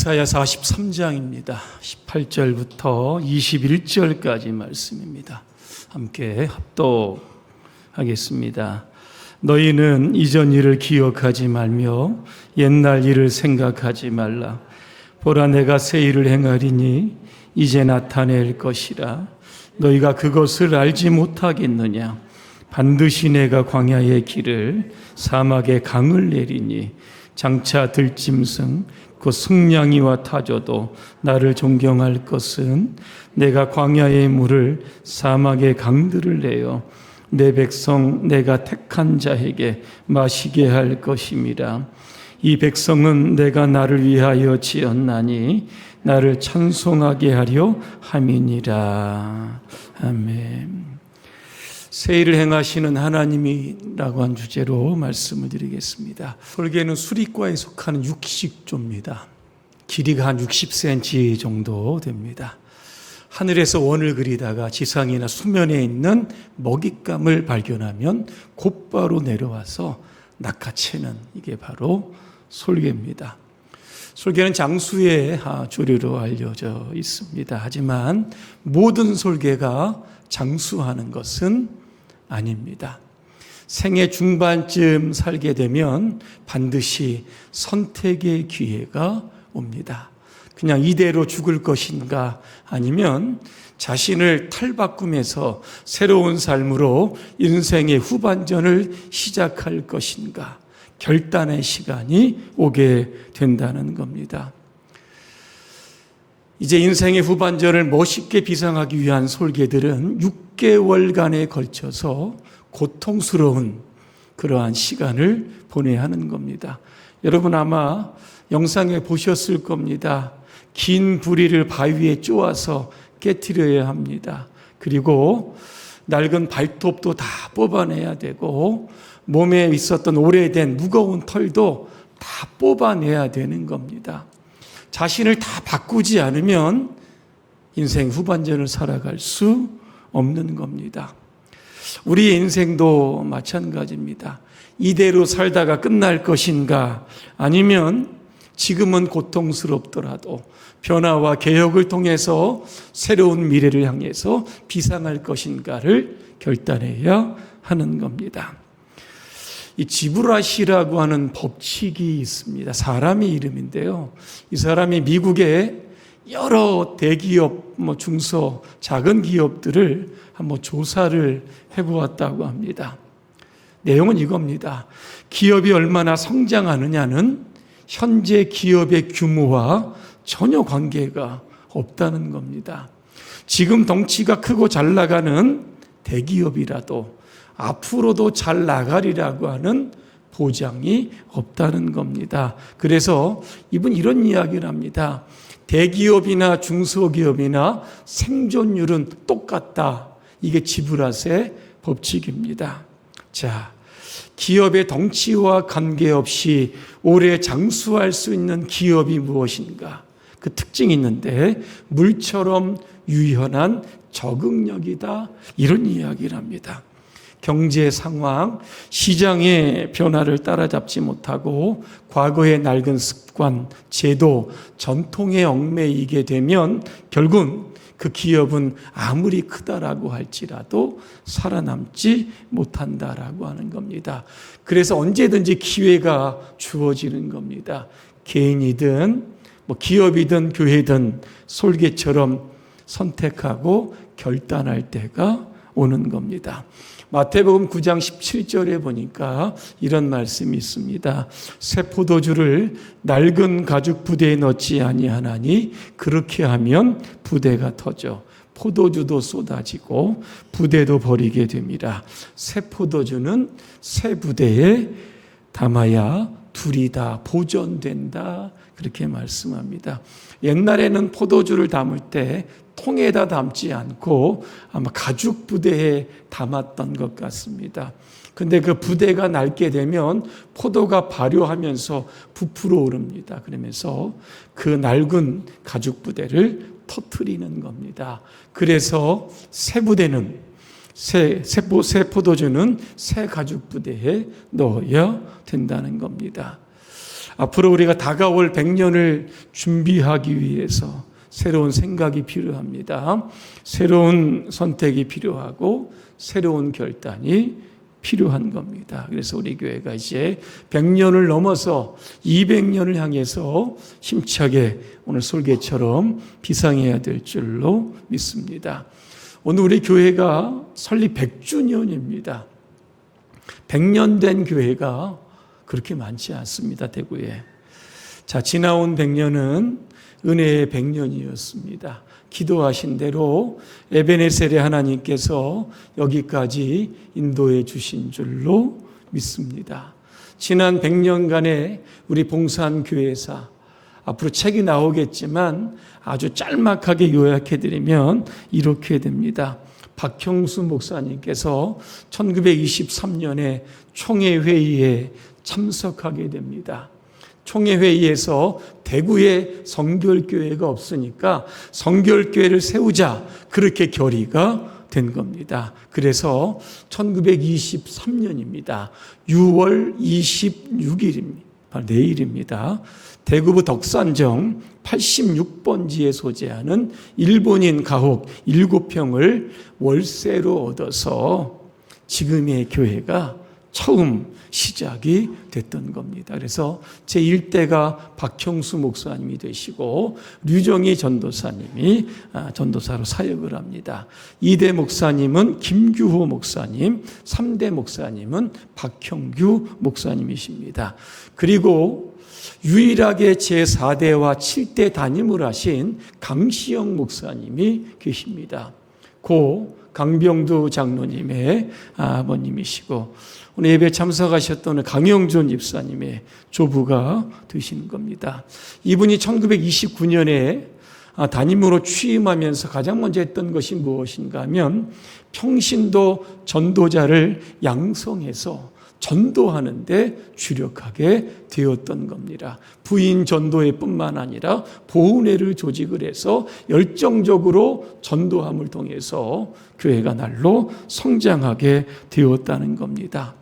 이사야 43장입니다. 18절부터 21절까지 말씀입니다. 함께 합독하겠습니다. 너희는 이전 일을 기억하지 말며 옛날 일을 생각하지 말라. 보라, 내가 새 일을 행하리니 이제 나타낼 것이라. 너희가 그것을 알지 못하겠느냐? 반드시 내가 광야의 길을 사막의 강을 내리니 장차 들짐승 그 승냥이와 타조도 나를 존경할 것은 내가 광야의 물을 사막의 강들을 내어 내 백성 내가 택한 자에게 마시게 할 것임이라. 이 백성은 내가 나를 위하여 지었나니 나를 찬송하게 하려 함이니라. 아멘. 새 일을 행하시는 하나님이라고 한 주제로 말씀을 드리겠습니다. 설계는 수리과에 속하는 육식조입니다. 길이가 한 60cm 정도 됩니다. 하늘에서 원을 그리다가 지상이나 수면에 있는 먹잇감을 발견하면 곧바로 내려와서 낚아채는, 이게 바로 솔개입니다. 솔개는 장수의 조류로 알려져 있습니다. 하지만 모든 솔개가 장수하는 것은 아닙니다. 생애 중반쯤 살게 되면 반드시 선택의 기회가 옵니다. 그냥 이대로 죽을 것인가, 아니면 자신을 탈바꿈해서 새로운 삶으로 인생의 후반전을 시작할 것인가, 결단의 시간이 오게 된다는 겁니다. 이제 인생의 후반전을 멋있게 비상하기 위한 솔개들은 6개월간에 걸쳐서 고통스러운 그러한 시간을 보내야 하는 겁니다. 여러분 아마 영상에 보셨을 겁니다. 긴 부리를 바위에 쪼아서 깨트려야 합니다. 그리고 낡은 발톱도 다 뽑아내야 되고 몸에 있었던 오래된 무거운 털도 다 뽑아내야 되는 겁니다. 자신을 다 바꾸지 않으면 인생 후반전을 살아갈 수 없는 겁니다. 우리의 인생도 마찬가지입니다. 이대로 살다가 끝날 것인가, 아니면 지금은 고통스럽더라도 변화와 개혁을 통해서 새로운 미래를 향해서 비상할 것인가를 결단해야 하는 겁니다. 이 지브라시라고 하는 법칙이 있습니다. 사람의 이름인데요. 이 사람이 미국의 여러 대기업, 중소, 작은 기업들을 한번 조사를 해보았다고 합니다. 내용은 이겁니다. 기업이 얼마나 성장하느냐는 현재 기업의 규모와 전혀 관계가 없다는 겁니다. 지금 덩치가 크고 잘 나가는 대기업이라도 앞으로도 잘 나가리라고 하는 보장이 없다는 겁니다. 그래서 이분 이런 이야기를 합니다. 대기업이나 중소기업이나 생존율은 똑같다. 이게 지브라시의 법칙입니다. 자, 기업의 덩치와 관계없이 오래 장수할 수 있는 기업이 무엇인가? 그 특징이 있는데 물처럼 유연한 적응력이다. 이런 이야기를 합니다. 경제 상황, 시장의 변화를 따라잡지 못하고 과거의 낡은 습관, 제도, 전통에 얽매이게 되면 결국 그 기업은 아무리 크다라고 할지라도 살아남지 못한다라고 하는 겁니다. 그래서 언제든지 기회가 주어지는 겁니다. 개인이든 기업이든 교회든 솔개처럼 선택하고 결단할 때가 오는 겁니다. 마태복음 9장 17절에 보니까 이런 말씀이 있습니다. 새 포도주를 낡은 가죽 부대에 넣지 아니하나니 그렇게 하면 부대가 터져 포도주도 쏟아지고 부대도 버리게 됩니다. 새 포도주는 새 부대에 담아야 둘이 다 보존된다. 그렇게 말씀합니다. 옛날에는 포도주를 담을 때 통에다 담지 않고 아마 가죽 부대에 담았던 것 같습니다. 근데 그 부대가 낡게 되면 포도가 발효하면서 부풀어 오릅니다. 그러면서 그 낡은 가죽 부대를 터뜨리는 겁니다. 그래서 새 부대는 새 포도주는 새 가죽 부대에 넣어야 된다는 겁니다. 앞으로 우리가 다가올 100년을 준비하기 위해서 새로운 생각이 필요합니다. 새로운 선택이 필요하고 새로운 결단이 필요한 겁니다. 그래서 우리 교회가 이제 100년을 넘어서 200년을 향해서 힘차게 오늘 설계처럼 비상해야 될 줄로 믿습니다. 오늘 우리 교회가 설립 100주년입니다. 100년 된 교회가 그렇게 많지 않습니다. 대구에. 자, 지나온 100년은 은혜의 100년이었습니다. 기도하신 대로 에베네셀의 하나님께서 여기까지 인도해 주신 줄로 믿습니다. 지난 100년간의 우리 봉산교회사, 앞으로 책이 나오겠지만 아주 짤막하게 요약해드리면 이렇게 됩니다. 박형수 목사님께서 1923년에 총회회의에 참석하게 됩니다. 총회회의에서 대구에 성결교회가 없으니까 성결교회를 세우자, 그렇게 결의가 된 겁니다. 그래서 1923년입니다. 6월 26일입니다. 바로 내일입니다. 대구부 덕산정 86번지에 소재하는 일본인 가옥 7평을 월세로 얻어서 지금의 교회가 처음 시작이 됐던 겁니다. 그래서 제1대가 박형수 목사님이 되시고 류정희 전도사님이 전도사로 사역을 합니다. 2대 목사님은 김규호 목사님, 3대 목사님은 박형규 목사님이십니다. 그리고 유일하게 제4대와 7대 담임을 하신 강시영 목사님이 계십니다. 고 강병두 장로님의 아버님이시고 오늘 예배 참석하셨던 강영존 집사님의 조부가 되시는 겁니다. 이분이 1929년에 담임으로 취임하면서 가장 먼저 했던 것이 무엇인가 하면 평신도 전도자를 양성해서 전도하는데 주력하게 되었던 겁니다. 부인 전도회 뿐만 아니라 보훈회를 조직을 해서 열정적으로 전도함을 통해서 교회가 날로 성장하게 되었다는 겁니다.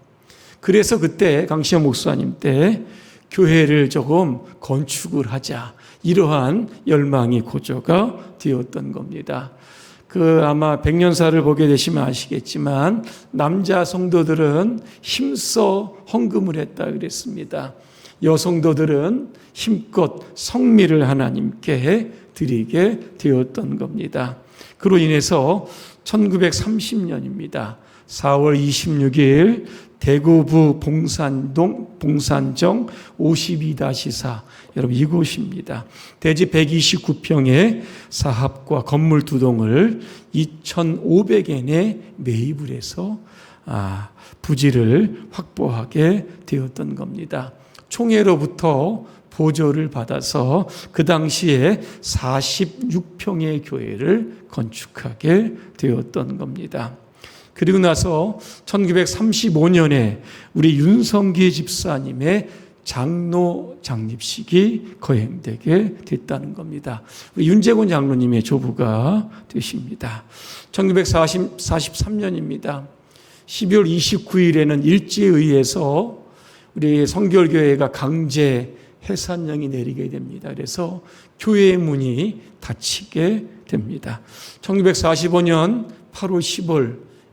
그래서 그때 강시영 목사님 때 교회를 조금 건축을 하자, 이러한 열망이 고조가 되었던 겁니다. 아마 백년사를 보게 되시면 아시겠지만 남자 성도들은 힘써 헌금을 했다 그랬습니다. 여성도들은 힘껏 성미를 하나님께 드리게 되었던 겁니다. 그로 인해서 1930년입니다. 4월 26일 대구부 봉산정 52-4 여러분 이곳입니다. 대지 129평의 사합과 건물 2동을 2,500엔에 매입을 해서 부지를 확보하게 되었던 겁니다. 총회로부터 보조를 받아서 그 당시에 46평의 교회를 건축하게 되었던 겁니다. 그리고 나서 1935년에 우리 윤성기 집사님의 장로 장립식이 거행되게 됐다는 겁니다. 우리 윤재곤 장로님의 조부가 되십니다. 1943년입니다. 12월 29일에는 일제의회에서 우리 성결교회가 강제 해산령이 내리게 됩니다. 그래서 교회의 문이 닫히게 됩니다. 1945년 8월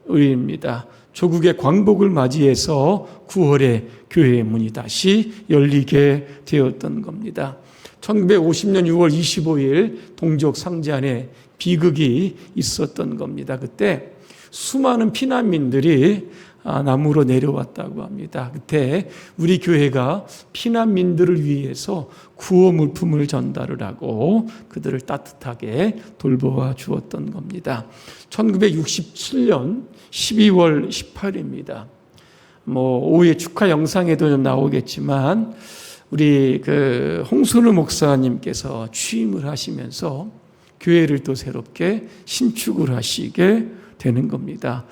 10일입니다. 조국의 광복을 맞이해서 9월에 교회의 문이 다시 열리게 되었던 겁니다. 1950년 6월 25일 동족 상잔에 비극이 있었던 겁니다. 그때 수많은 피난민들이 남으로 내려왔다고 합니다. 그때 우리 교회가 피난민들을 위해서 구호 물품을 전달을 하고 그들을 따뜻하게 돌보아 주었던 겁니다. 1967년 12월 18일입니다. 오후에 축하 영상에도 좀 나오겠지만 우리 홍순우 목사님께서 취임을 하시면서 교회를 또 새롭게 신축을 하시게 되는 겁니다.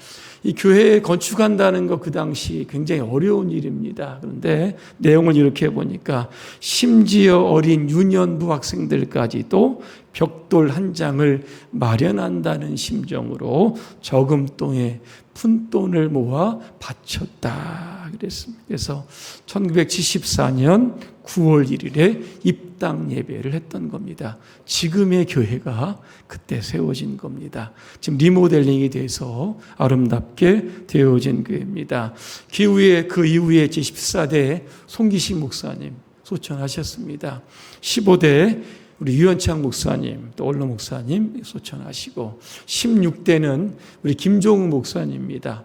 이 교회 건축한다는 거 그 당시 굉장히 어려운 일입니다. 그런데 내용을 이렇게 보니까 심지어 어린 유년부 학생들까지도 벽돌 한 장을 마련한다는 심정으로 저금통에 푼돈을 모아 바쳤다 그랬습니다. 그래서 1974년 9월 1일에 입당 예배를 했던 겁니다. 지금의 교회가 그때 세워진 겁니다. 지금 리모델링이 돼서 아름답게 되어진 교회입니다. 그 이후에 제14대 송기식 목사님 소천하셨습니다. 15대 우리 유현창 목사님, 또 올로 목사님 소천하시고, 16대는 우리 김종우 목사님입니다.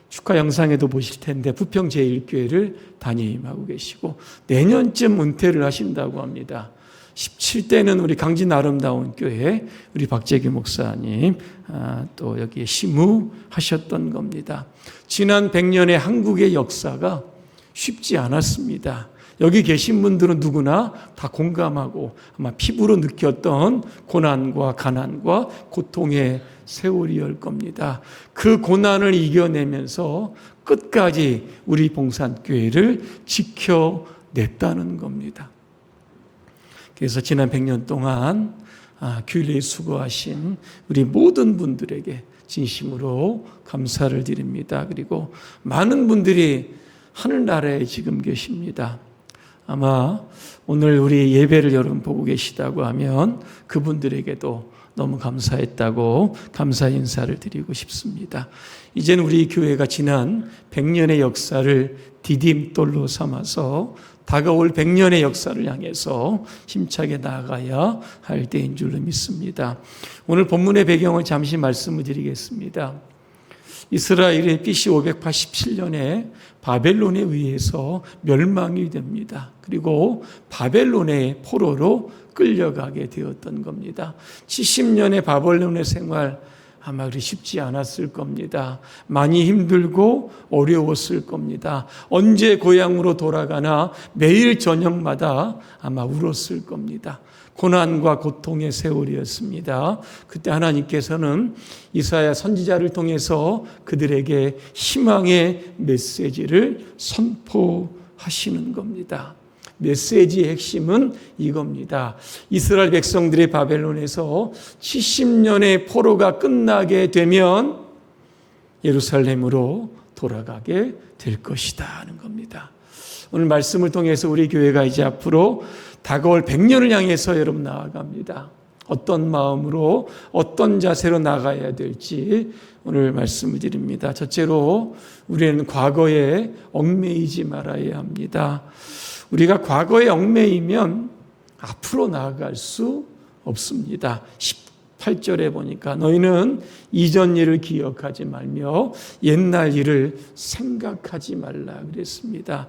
축하 영상에도 보실 텐데 부평 제1교회를 담임하고 계시고 내년쯤 은퇴를 하신다고 합니다. 17대는 우리 강진 아름다운 교회 우리 박재규 목사님 또 여기에 시무하셨던 겁니다. 지난 100년의 한국의 역사가 쉽지 않았습니다. 여기 계신 분들은 누구나 다 공감하고 아마 피부로 느꼈던 고난과 가난과 고통의 세월이었을 겁니다. 그 고난을 이겨내면서 끝까지 우리 봉산교회를 지켜냈다는 겁니다. 그래서 지난 100년 동안 교회에 수고하신 우리 모든 분들에게 진심으로 감사를 드립니다. 그리고 많은 분들이 하늘나라에 지금 계십니다. 아마 오늘 우리 예배를 여러분 보고 계시다고 하면 그분들에게도 너무 감사했다고 감사 인사를 드리고 싶습니다. 이제는 우리 교회가 지난 100년의 역사를 디딤돌로 삼아서 다가올 100년의 역사를 향해서 힘차게 나아가야 할 때인 줄로 믿습니다. 오늘 본문의 배경을 잠시 말씀을 드리겠습니다. 이스라엘의 BC 587년에 바벨론에 의해서 멸망이 됩니다. 그리고 바벨론의 포로로 끌려가게 되었던 겁니다. 70년의 바벨론의 생활 아마 그리 쉽지 않았을 겁니다. 많이 힘들고 어려웠을 겁니다. 언제 고향으로 돌아가나 매일 저녁마다 아마 울었을 겁니다. 고난과 고통의 세월이었습니다. 그때 하나님께서는 이사야 선지자를 통해서 그들에게 희망의 메시지를 선포하시는 겁니다. 메시지의 핵심은 이겁니다. 이스라엘 백성들이 바벨론에서 70년의 포로가 끝나게 되면 예루살렘으로 돌아가게 될 것이다 하는 겁니다. 오늘 말씀을 통해서 우리 교회가 이제 앞으로 다가올 100년을 향해서 여러분 나아갑니다. 어떤 마음으로 어떤 자세로 나가야 될지 오늘 말씀을 드립니다. 첫째로 우리는 과거에 얽매이지 말아야 합니다. 우리가 과거에 얽매이면 앞으로 나아갈 수 없습니다. 18절에 보니까 너희는 이전 일을 기억하지 말며 옛날 일을 생각하지 말라 그랬습니다.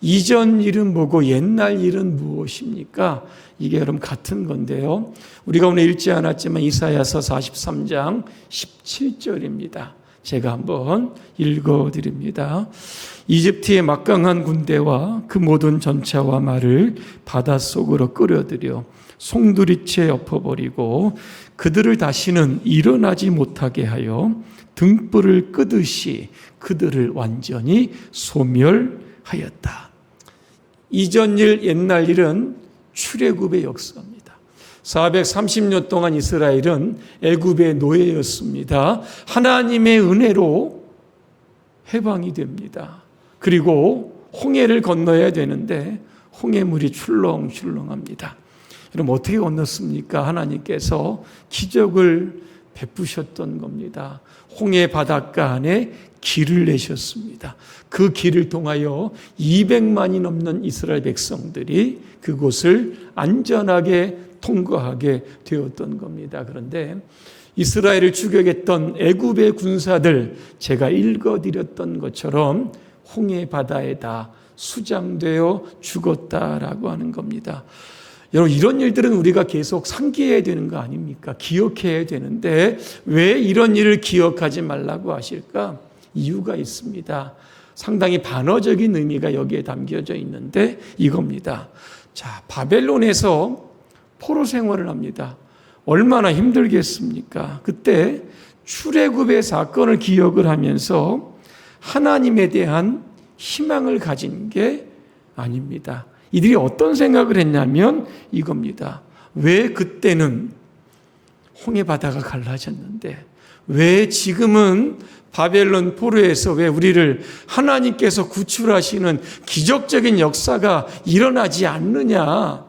이전 일은 뭐고 옛날 일은 무엇입니까? 이게 여러분 같은 건데요. 우리가 오늘 읽지 않았지만 이사야서 43장 17절입니다. 제가 한번 읽어드립니다. 이집트의 막강한 군대와 그 모든 전차와 말을 바닷속으로 끌어들여 송두리째 엎어버리고 그들을 다시는 일어나지 못하게 하여 등불을 끄듯이 그들을 완전히 소멸하였다. 이전 일, 옛날 일은 출애굽의 역사입니다. 430년 동안 이스라엘은 애굽의 노예였습니다. 하나님의 은혜로 해방이 됩니다. 그리고 홍해를 건너야 되는데 홍해물이 출렁출렁합니다. 여러분 어떻게 건넜습니까? 하나님께서 기적을 베푸셨던 겁니다. 홍해 바닷가 안에 길을 내셨습니다. 그 길을 통하여 200만이 넘는 이스라엘 백성들이 그곳을 안전하게 통과하게 되었던 겁니다. 그런데 이스라엘을 추격했던 애굽의 군사들 제가 읽어드렸던 것처럼 홍해 바다에 다 수장되어 죽었다라고 하는 겁니다. 여러분 이런 일들은 우리가 계속 상기해야 되는 거 아닙니까? 기억해야 되는데 왜 이런 일을 기억하지 말라고 하실까? 이유가 있습니다. 상당히 반어적인 의미가 여기에 담겨져 있는데 이겁니다. 자, 바벨론에서 포로 생활을 합니다. 얼마나 힘들겠습니까? 그때 출애굽의 사건을 기억을 하면서 하나님에 대한 희망을 가진 게 아닙니다. 이들이 어떤 생각을 했냐면 이겁니다. 왜 그때는 홍해 바다가 갈라졌는데 왜 지금은 바벨론 포로에서 왜 우리를 하나님께서 구출하시는 기적적인 역사가 일어나지 않느냐?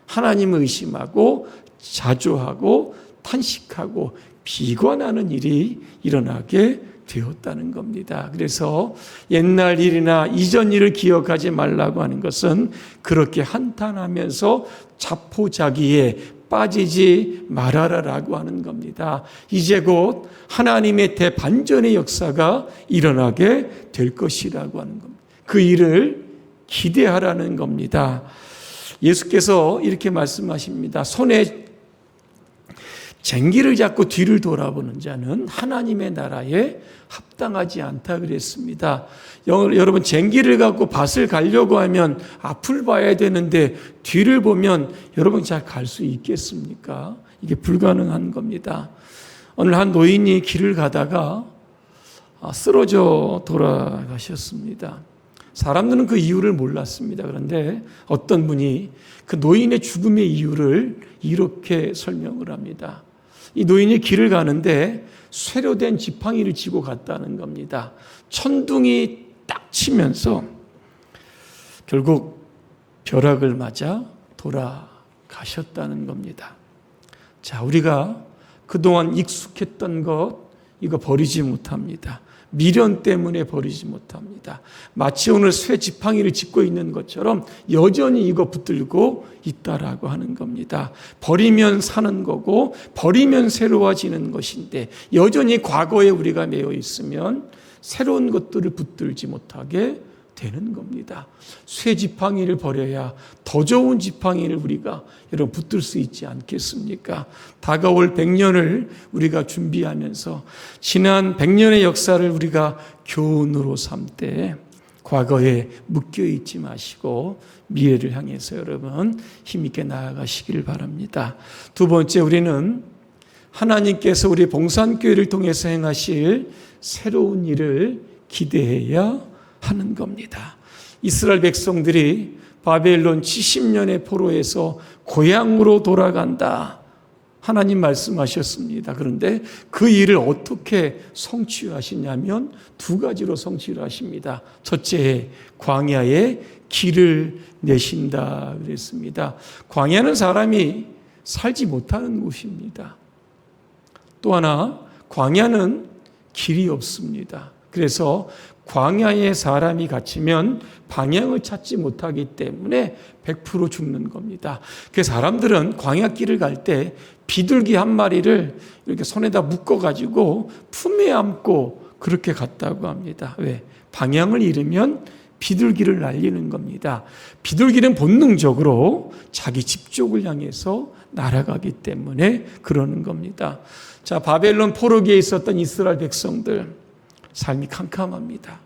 하나님을 의심하고 자조하고 탄식하고 비관하는 일이 일어나게 되었다는 겁니다. 그래서 옛날 일이나 이전 일을 기억하지 말라고 하는 것은 그렇게 한탄하면서 자포자기에 빠지지 말아라라고 하는 겁니다. 이제 곧 하나님의 대반전의 역사가 일어나게 될 것이라고 하는 겁니다. 그 일을 기대하라는 겁니다. 예수께서 이렇게 말씀하십니다. 손에 쟁기를 잡고 뒤를 돌아보는 자는 하나님의 나라에 합당하지 않다 그랬습니다. 여러분, 쟁기를 갖고 밭을 가려고 하면 앞을 봐야 되는데 뒤를 보면 여러분 잘 갈 수 있겠습니까? 이게 불가능한 겁니다. 오늘 한 노인이 길을 가다가 쓰러져 돌아가셨습니다. 사람들은 그 이유를 몰랐습니다. 그런데 어떤 분이 그 노인의 죽음의 이유를 이렇게 설명을 합니다. 이 노인이 길을 가는데 쇠로 된 지팡이를 쥐고 갔다는 겁니다. 천둥이 딱 치면서 결국 벼락을 맞아 돌아가셨다는 겁니다. 자, 우리가 그동안 익숙했던 것 이거 버리지 못합니다. 미련 때문에 버리지 못합니다. 마치 오늘 쇠 지팡이를 짚고 있는 것처럼 여전히 이거 붙들고 있다라고 하는 겁니다. 버리면 사는 거고 버리면 새로워지는 것인데 여전히 과거에 우리가 매여 있으면 새로운 것들을 붙들지 못하게 되는 겁니다. 쇠 지팡이를 버려야 더 좋은 지팡이를 우리가 여러분 붙들 수 있지 않겠습니까? 다가올 100년을 우리가 준비하면서 지난 100년의 역사를 우리가 교훈으로 삼되 과거에 묶여 있지 마시고 미래를 향해서 여러분 힘있게 나아가시길 바랍니다. 두 번째, 우리는 하나님께서 우리 봉산교회를 통해서 행하실 새로운 일을 기대해야 하는 겁니다. 이스라엘 백성들이 바벨론 70년의 포로에서 고향으로 돌아간다. 하나님 말씀하셨습니다. 그런데 그 일을 어떻게 성취하시냐면 두 가지로 성취를 하십니다. 첫째, 광야에 길을 내신다 그랬습니다. 광야는 사람이 살지 못하는 곳입니다. 또 하나, 광야는 길이 없습니다. 그래서 광야에 사람이 갇히면 방향을 찾지 못하기 때문에 100% 죽는 겁니다. 그래서 사람들은 광야길을 갈 때 비둘기 한 마리를 이렇게 손에다 묶어가지고 품에 안고 그렇게 갔다고 합니다. 왜? 방향을 잃으면 비둘기를 날리는 겁니다. 비둘기는 본능적으로 자기 집 쪽을 향해서 날아가기 때문에 그러는 겁니다. 자, 바벨론 포로기에 있었던 이스라엘 백성들 삶이 캄캄합니다.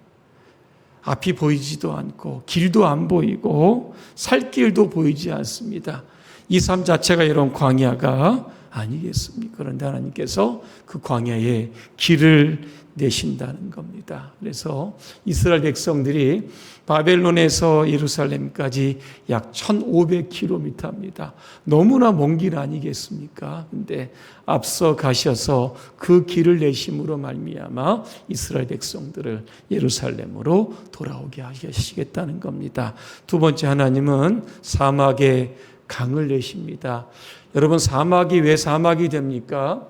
앞이 보이지도 않고 길도 안 보이고 살 길도 보이지 않습니다. 이 삶 자체가 이런 광야가 아니겠습니까? 그런데 하나님께서 그 광야에 길을 내신다는 겁니다. 그래서 이스라엘 백성들이 바벨론에서 예루살렘까지 약 1500km입니다. 너무나 먼 길 아니겠습니까? 근데 앞서 가셔서 그 길을 내심으로 말미암아 이스라엘 백성들을 예루살렘으로 돌아오게 하시겠다는 겁니다. 두 번째, 하나님은 사막에 강을 내십니다. 여러분, 사막이 왜 사막이 됩니까?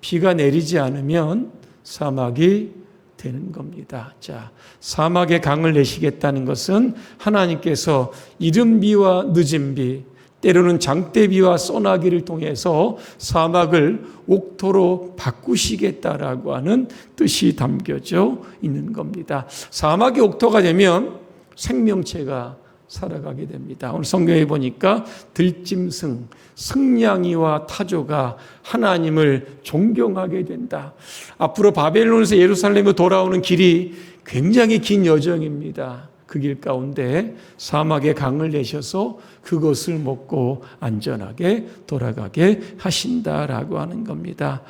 비가 내리지 않으면 사막이 되는 겁니다. 자, 사막에 강을 내시겠다는 것은 하나님께서 이른 비와 늦은 비, 때로는 장대비와 소나기를 통해서 사막을 옥토로 바꾸시겠다라고 하는 뜻이 담겨져 있는 겁니다. 사막이 옥토가 되면 생명체가 살아가게 됩니다. 오늘 성경에 보니까 들짐승, 승냥이와 타조가 하나님을 존경하게 된다. 앞으로 바벨론에서 예루살렘으로 돌아오는 길이 굉장히 긴 여정입니다. 그 길 가운데 사막에 강을 내셔서 그것을 먹고 안전하게 돌아가게 하신다라고 하는 겁니다.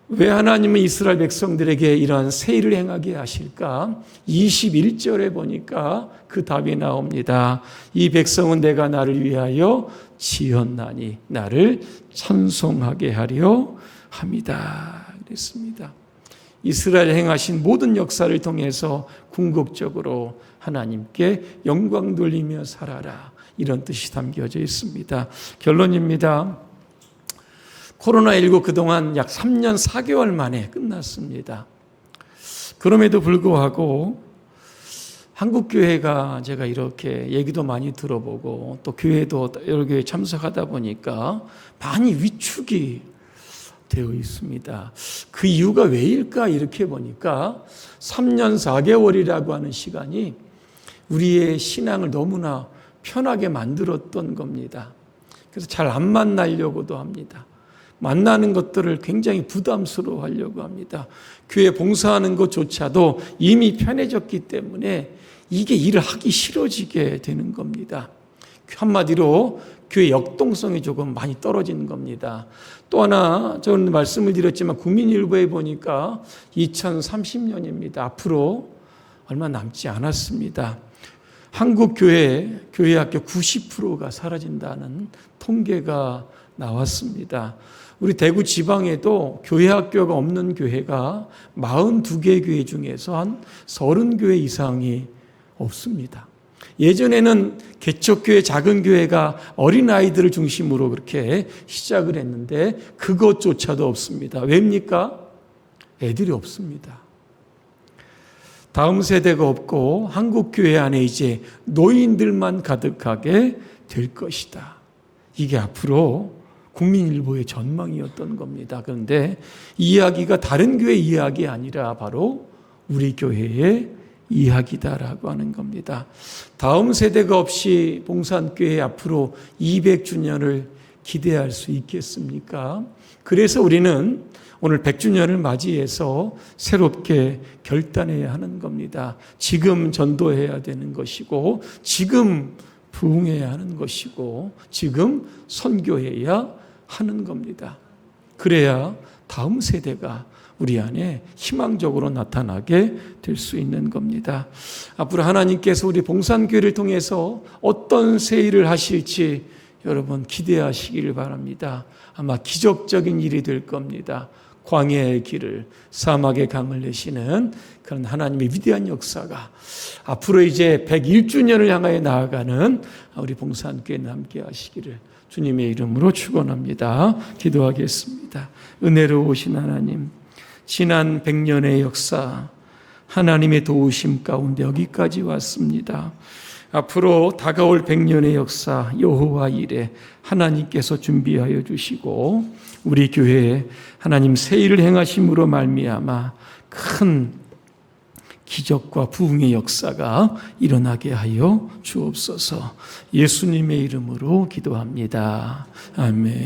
왜 하나님은 이스라엘 백성들에게 이러한 새 일을 행하게 하실까? 21절에 보니까 그 답이 나옵니다. 이 백성은 내가 나를 위하여 지었나니 나를 찬송하게 하려 합니다. 그랬습니다. 이스라엘 행하신 모든 역사를 통해서 궁극적으로 하나님께 영광 돌리며 살아라, 이런 뜻이 담겨져 있습니다. 결론입니다. 코로나19 그동안 약 3년 4개월 만에 끝났습니다. 그럼에도 불구하고 한국교회가 제가 이렇게 얘기도 많이 들어보고 또 교회도 여러 교회 참석하다 보니까 많이 위축이 되어 있습니다. 그 이유가 왜일까 이렇게 보니까 3년 4개월이라고 하는 시간이 우리의 신앙을 너무나 편하게 만들었던 겁니다. 그래서 잘 안 만나려고도 합니다. 만나는 것들을 굉장히 부담스러워 하려고 합니다. 교회 봉사하는 것조차도 이미 편해졌기 때문에 이게 일을 하기 싫어지게 되는 겁니다. 한마디로 교회 역동성이 조금 많이 떨어지는 겁니다. 또 하나 저는 말씀을 드렸지만 국민일보에 보니까 2030년입니다. 앞으로 얼마 남지 않았습니다. 한국 교회 학교 90%가 사라진다는 통계가 나왔습니다. 우리 대구 지방에도 교회 학교가 없는 교회가 42개 교회 중에서 한 30교회 이상이 없습니다. 예전에는 개척교회, 작은 교회가 어린아이들을 중심으로 그렇게 시작을 했는데 그것조차도 없습니다. 왜입니까? 애들이 없습니다. 다음 세대가 없고 한국교회 안에 이제 노인들만 가득하게 될 것이다. 이게 앞으로 국민일보의 전망이었던 겁니다. 그런데 이 이야기가 다른 교회 이야기 아니라 바로 우리 교회의 이야기다라고 하는 겁니다. 다음 세대가 없이 봉산교회 앞으로 200주년을 기대할 수 있겠습니까? 그래서 우리는 오늘 100주년을 맞이해서 새롭게 결단해야 하는 겁니다. 지금 전도해야 되는 것이고, 지금 부흥해야 하는 것이고, 지금 선교해야 하는 겁니다. 그래야 다음 세대가 우리 안에 희망적으로 나타나게 될 수 있는 겁니다. 앞으로 하나님께서 우리 봉산교회를 통해서 어떤 새 일을 하실지 여러분 기대하시기를 바랍니다. 아마 기적적인 일이 될 겁니다. 광야의 길을, 사막의 강을 내시는 그런 하나님의 위대한 역사가 앞으로 이제 101주년을 향하여 나아가는 우리 봉산교회에 함께 하시기를 주님의 이름으로 축원합니다. 기도하겠습니다. 은혜로우신 하나님, 지난 100년의 역사, 하나님의 도우심 가운데 여기까지 왔습니다. 앞으로 다가올 100년의 역사, 여호와 일에 하나님께서 준비하여 주시고 우리 교회에 하나님 새 일을 행하심으로 말미암아 큰 기적과 부흥의 역사가 일어나게 하여 주옵소서. 예수님의 이름으로 기도합니다. 아멘.